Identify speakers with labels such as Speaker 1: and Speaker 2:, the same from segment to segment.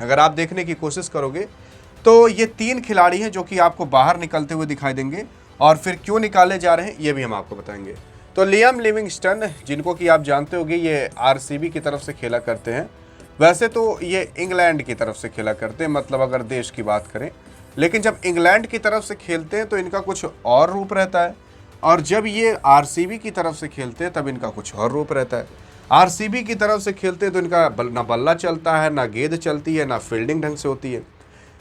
Speaker 1: अगर आप देखने की कोशिश करोगे तो ये 3 खिलाड़ी हैं जो कि आपको बाहर निकलते हुए दिखाई देंगे, और फिर क्यों निकाले जा रहे हैं ये भी हम आपको बताएंगे। तो लियाम लिविंगस्टन, जिनको कि आप जानते होंगे, ये आरसीबी की तरफ से खेला करते हैं। वैसे तो ये इंग्लैंड की तरफ से खेला करते हैं, मतलब अगर देश की बात करें, लेकिन जब इंग्लैंड की तरफ से खेलते हैं तो इनका कुछ और रूप रहता है, और जब ये आरसीबी की तरफ से खेलते हैं तब इनका कुछ और रूप रहता है। आरसीबी की तरफ से खेलते हैं तो इनका ना बल्ला चलता है, ना गेंद चलती है, ना फील्डिंग ढंग से होती है,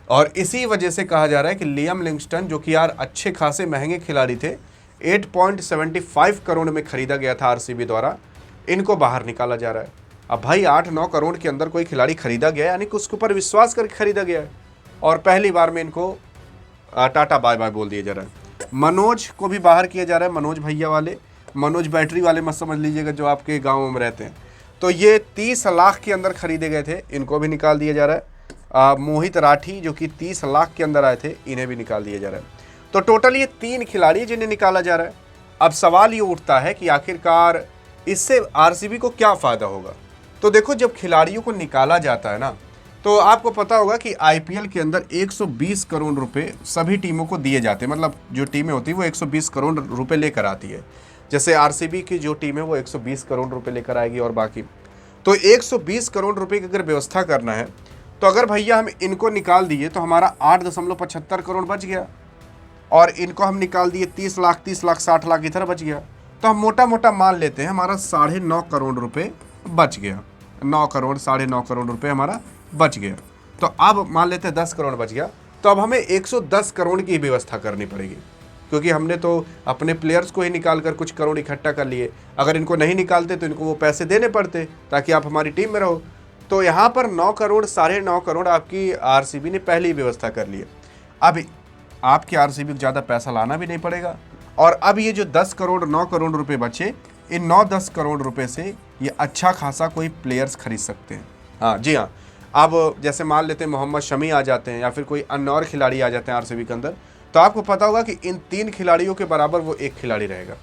Speaker 1: और इसी वजह से कहा जा रहा है कि लियाम लिविंगस्टन, जो कि यार अच्छे खासे महंगे खिलाड़ी थे, 8.75 करोड़ में खरीदा गया था आरसीबी द्वारा, इनको बाहर निकाला जा रहा है। अब भाई 8-9 करोड़ के अंदर कोई खिलाड़ी खरीदा गया, यानी कि उसके ऊपर विश्वास करके खरीदा गया है, और पहली बार में इनको टाटा बाय बाय बोल दिया जा रहा है। मनोज को भी बाहर किया जा रहा है, मनोज भैया वाले, मनोज बैटरी वाले मत समझ लीजिएगा, जो आपके गाँव में रहते हैं। तो ये 30 लाख के अंदर खरीदे गए थे, इनको भी निकाल दिया जा रहा है। मोहित राठी जो कि 30 लाख के अंदर आए थे, इन्हें भी निकाल दिया जा रहा है। तो टोटल ये 3 खिलाड़ी जिन्हें निकाला जा रहा है। अब सवाल ये उठता है कि आखिरकार इससे आरसीबी को क्या फ़ायदा होगा। तो देखो, जब खिलाड़ियों को निकाला जाता है ना, तो आपको पता होगा कि आईपीएल के अंदर 120 करोड़ रुपए सभी टीमों को दिए जाते हैं। मतलब जो टीमें होती हैं वो 120 करोड़ रुपए लेकर आती है। जैसे आरसीबी की जो टीम है वो 120 करोड़ रुपए लेकर आएगी, और बाकी तो 120 करोड़ रुपए की अगर व्यवस्था करना है, तो अगर भैया हम इनको निकाल दिए तो हमारा 8.75 करोड़ बच गया, और इनको हम निकाल दिए 30 लाख 60 लाख इधर बच गया। तो हम मोटा मोटा मान लेते हैं हमारा 9.5 करोड़ रुपए बच गया, 9 करोड़ 9.5 करोड़ रुपए हमारा बच गया। तो अब मान लेते हैं 10 करोड़ बच गया, तो अब हमें 110 करोड़ की व्यवस्था करनी पड़ेगी, क्योंकि हमने तो अपने प्लेयर्स को ही निकाल कर कुछ करोड़ इकट्ठा कर लिए। अगर इनको नहीं निकालते तो इनको वो पैसे देने पड़ते ताकि आप हमारी टीम में रहो। तो यहाँ पर 9 करोड़ 9.5 करोड़ आपकी आरसीबी ने पहले ही व्यवस्था कर ली है। अब आपकी आरसीबी को ज़्यादा पैसा लाना भी नहीं पड़ेगा, और अब ये जो 10 करोड़ 9 करोड़ रुपए बचे, इन 9-10 करोड़ रुपए से ये अच्छा खासा कोई प्लेयर्स खरीद सकते हैं। हाँ जी हाँ, अब जैसे मान लेते हैं मोहम्मद शमी आ जाते हैं, या फिर कोई अन्य और खिलाड़ी आ जाते हैं आरसीबी के अंदर, तो आपको पता होगा कि इन 3 खिलाड़ियों के बराबर वो एक खिलाड़ी रहेगा।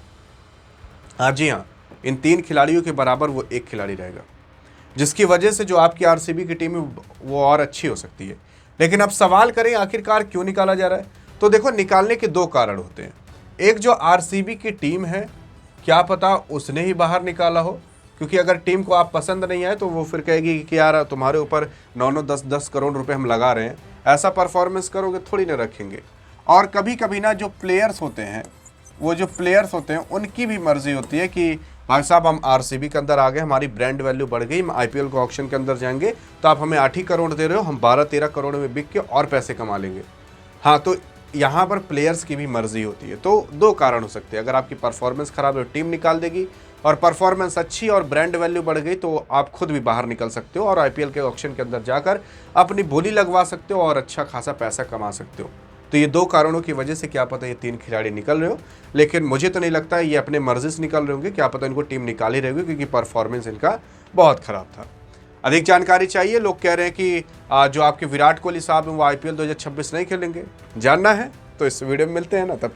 Speaker 1: हाँ जी हाँ, इन 3 खिलाड़ियों के बराबर वो एक खिलाड़ी रहेगा, जिसकी वजह से जो आपकी आरसीबी की टीम है वो और अच्छी हो सकती है। लेकिन अब सवाल करें आखिरकार क्यों निकाला जा रहा है, तो देखो, निकालने के 2 कारण होते हैं। एक, जो आरसीबी की टीम है, क्या पता उसने ही बाहर निकाला हो, क्योंकि अगर टीम को आप पसंद नहीं आए तो वो फिर कहेगी कि यार तुम्हारे ऊपर 9-9 10-10 करोड़ रुपए हम लगा रहे हैं, ऐसा परफॉर्मेंस करोगे थोड़ी ना रखेंगे। और कभी कभी ना जो प्लेयर्स होते हैं, वो जो प्लेयर्स होते हैं उनकी भी मर्जी होती है कि भाई साहब हम आरसीबी के अंदर आ गए, हमारी ब्रांड वैल्यू बढ़ गई, हम आईपीएल को ऑक्शन के अंदर जाएंगे तो आप हमें 8 ही करोड़ दे रहे हो, हम 12-13 करोड़ में बिक के और पैसे कमा लेंगे। हाँ, तो यहाँ पर प्लेयर्स की भी मर्जी होती है। तो 2 कारण हो सकते हैं। अगर आपकी परफॉर्मेंस खराब है तो टीम निकाल देगी, और परफॉर्मेंस अच्छी और ब्रांड वैल्यू बढ़ गई तो आप खुद भी बाहर निकल सकते हो और आईपीएल के ऑक्शन के अंदर जाकर अपनी बोली लगवा सकते हो और अच्छा खासा पैसा कमा सकते हो। तो ये 2 कारणों की वजह से क्या पता ये 3 खिलाड़ी निकल रहे हो, लेकिन मुझे तो नहीं लगता है ये अपने मर्जी से निकल रहे होंगे। क्या पता इनको टीम निकाल ही रही होगी, क्योंकि परफॉर्मेंस इनका बहुत खराब था। अधिक जानकारी चाहिए, लोग कह रहे हैं कि जो आपके विराट कोहली साहब हैं वो आईपीएल 2026 नहीं खेलेंगे। जानना है तो इस वीडियो में मिलते हैं ना, तब